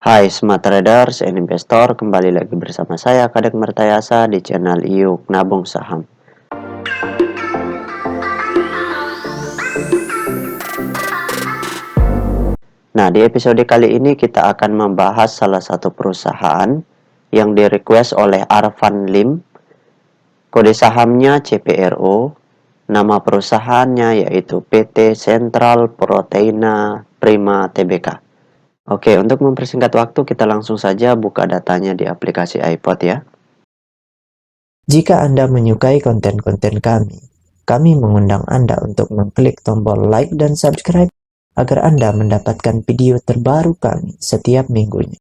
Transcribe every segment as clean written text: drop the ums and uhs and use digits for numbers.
Hai Smart Traders and Investor, kembali lagi bersama saya Kadek Mertayasa di channel Iuk Nabung Saham. Nah, di episode kali ini kita akan membahas salah satu perusahaan yang di-request oleh Arfan Lim. Kode sahamnya CPRO, nama perusahaannya yaitu PT Central Proteina Prima Tbk. Oke, untuk mempersingkat waktu kita langsung saja buka datanya di aplikasi iPod ya. Jika Anda menyukai konten-konten kami mengundang Anda untuk mengklik tombol like dan subscribe agar Anda mendapatkan video terbaru kami setiap minggunya.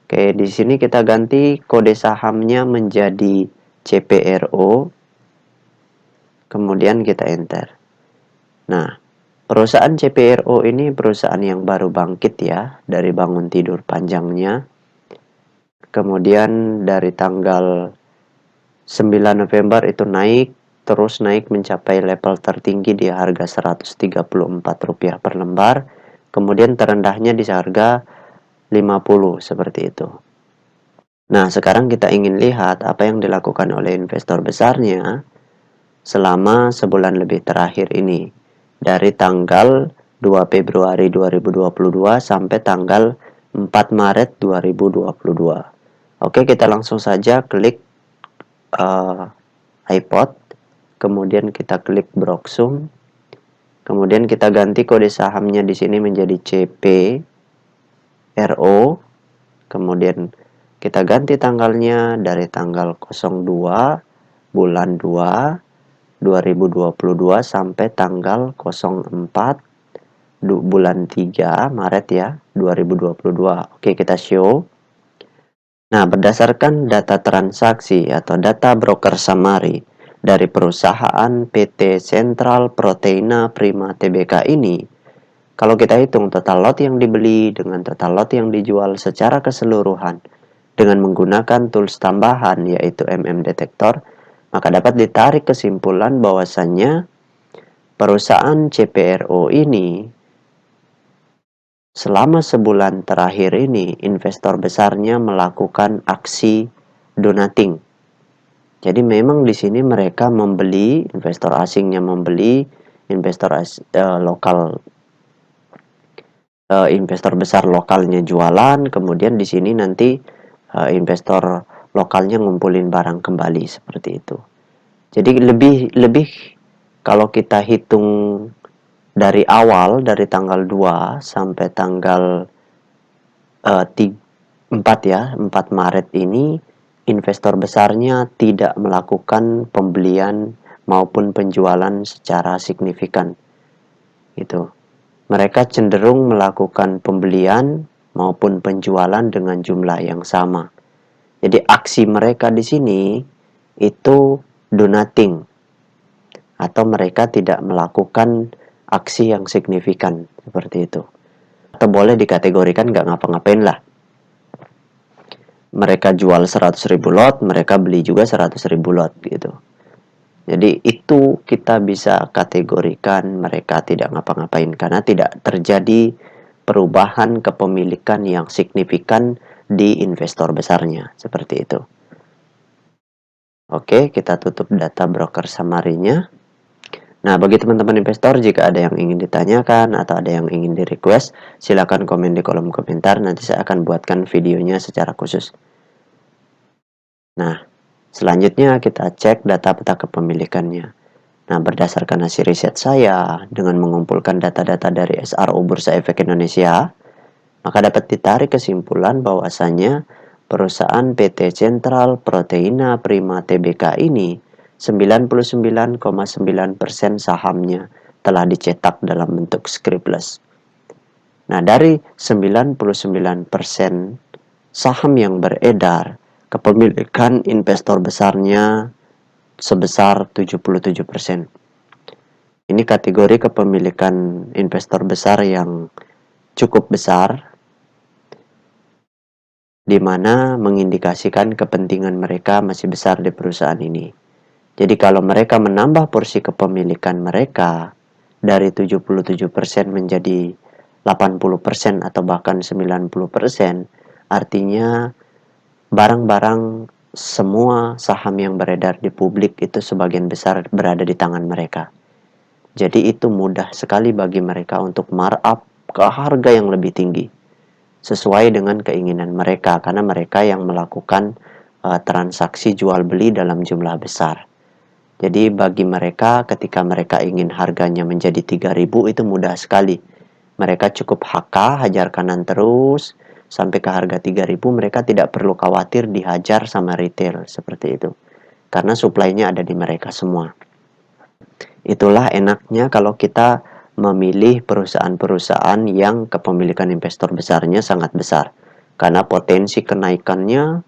Oke, di sini kita ganti kode sahamnya menjadi CPRO. Kemudian kita enter. Nah, perusahaan CPRO ini perusahaan yang baru bangkit ya, dari bangun tidur panjangnya. Kemudian dari tanggal 9 November itu naik, terus naik mencapai level tertinggi di harga Rp134 per lembar. Kemudian terendahnya di harga 50 seperti itu. Nah, sekarang kita ingin lihat apa yang dilakukan oleh investor besarnya selama sebulan lebih terakhir ini. Dari tanggal 2 Februari 2022 sampai tanggal 4 Maret 2022. Oke, kita langsung saja klik iPod. Kemudian kita klik Broksum. Kemudian kita ganti kode sahamnya di sini menjadi CPRO. Kemudian kita ganti tanggalnya dari tanggal 02 bulan 2 2022 sampai tanggal 04 bulan 3 Maret ya 2022. Oke, kita show. Nah, berdasarkan data transaksi atau data broker summary dari perusahaan PT Central Proteina Prima Tbk ini, kalau kita hitung total lot yang dibeli dengan total lot yang dijual secara keseluruhan dengan menggunakan tools tambahan yaitu Detektor, maka dapat ditarik kesimpulan bahwasannya perusahaan CPRO ini selama sebulan terakhir ini investor besarnya melakukan aksi donating. Jadi memang di sini mereka membeli, investor asingnya membeli, investor besar lokalnya jualan, kemudian di sini nanti investor lokalnya ngumpulin barang kembali seperti itu. Jadi lebih kalau kita hitung dari awal, dari tanggal 2 sampai tanggal 4 ya, 4 Maret ini investor besarnya tidak melakukan pembelian maupun penjualan secara signifikan. Gitu. Mereka cenderung melakukan pembelian maupun penjualan dengan jumlah yang sama. Jadi aksi mereka di sini itu donating atau mereka tidak melakukan aksi yang signifikan seperti itu. Atau boleh dikategorikan nggak ngapa-ngapain lah. Mereka jual 100.000 lot, mereka beli juga 100.000 lot gitu. Jadi itu kita bisa kategorikan mereka tidak ngapa-ngapain karena tidak terjadi perubahan kepemilikan yang signifikan di investor besarnya seperti itu. Oke, kita tutup data broker summary-nya. Nah, bagi teman-teman investor, jika ada yang ingin ditanyakan atau ada yang ingin di-request, silakan komen di kolom komentar. Nanti saya akan buatkan videonya secara khusus. Nah, selanjutnya kita cek data peta kepemilikannya. Nah, berdasarkan hasil riset saya, dengan mengumpulkan data-data dari SRO Bursa Efek Indonesia, maka dapat ditarik kesimpulan bahwasannya perusahaan PT Central Proteina Prima Tbk ini 99,9% sahamnya telah dicetak dalam bentuk scriptless. Nah, dari 99% saham yang beredar, kepemilikan investor besarnya sebesar 77%. Ini kategori kepemilikan investor besar yang cukup besar, di mana mengindikasikan kepentingan mereka masih besar di perusahaan ini. Jadi kalau mereka menambah porsi kepemilikan mereka dari 77% menjadi 80% atau bahkan 90%, artinya barang-barang semua saham yang beredar di publik itu sebagian besar berada di tangan mereka. Jadi itu mudah sekali bagi mereka untuk markup ke harga yang lebih tinggi sesuai dengan keinginan mereka, karena mereka yang melakukan transaksi jual beli dalam jumlah besar. Jadi bagi mereka ketika mereka ingin harganya menjadi 3.000 itu mudah sekali. Mereka cukup HK, hajar kanan terus sampai ke harga 3.000, mereka tidak perlu khawatir dihajar sama retail seperti itu. Karena suplainya ada di mereka semua. Itulah enaknya kalau kita memilih perusahaan-perusahaan yang kepemilikan investor besarnya sangat besar. Karena potensi kenaikannya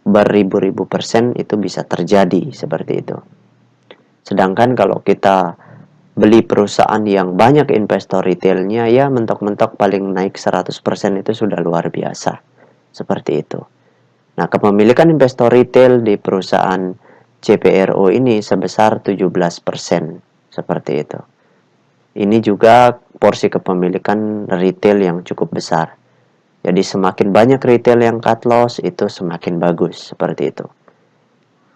beribu-ribu persen itu bisa terjadi seperti itu. Sedangkan kalau kita beli perusahaan yang banyak investor retailnya, ya mentok-mentok paling naik 100% itu sudah luar biasa. Seperti itu. Nah, kepemilikan investor retail di perusahaan CPRO ini sebesar 17%. Seperti itu. Ini juga porsi kepemilikan retail yang cukup besar. Jadi semakin banyak retail yang cut loss itu semakin bagus, seperti itu.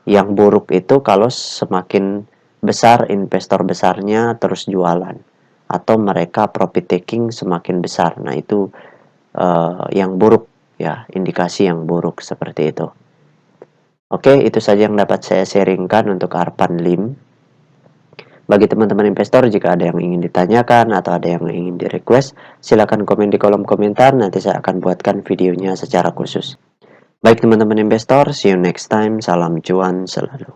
Yang buruk itu kalau semakin besar investor besarnya terus jualan atau mereka profit taking semakin besar. Nah, itu yang buruk ya, indikasi yang buruk seperti itu. Oke, itu saja yang dapat saya sharingkan untuk Arpan Lim. Bagi teman-teman investor, jika ada yang ingin ditanyakan atau ada yang ingin di-request, silakan komen di kolom komentar, nanti saya akan buatkan videonya secara khusus. Baik teman-teman investor, see you next time, salam cuan selalu.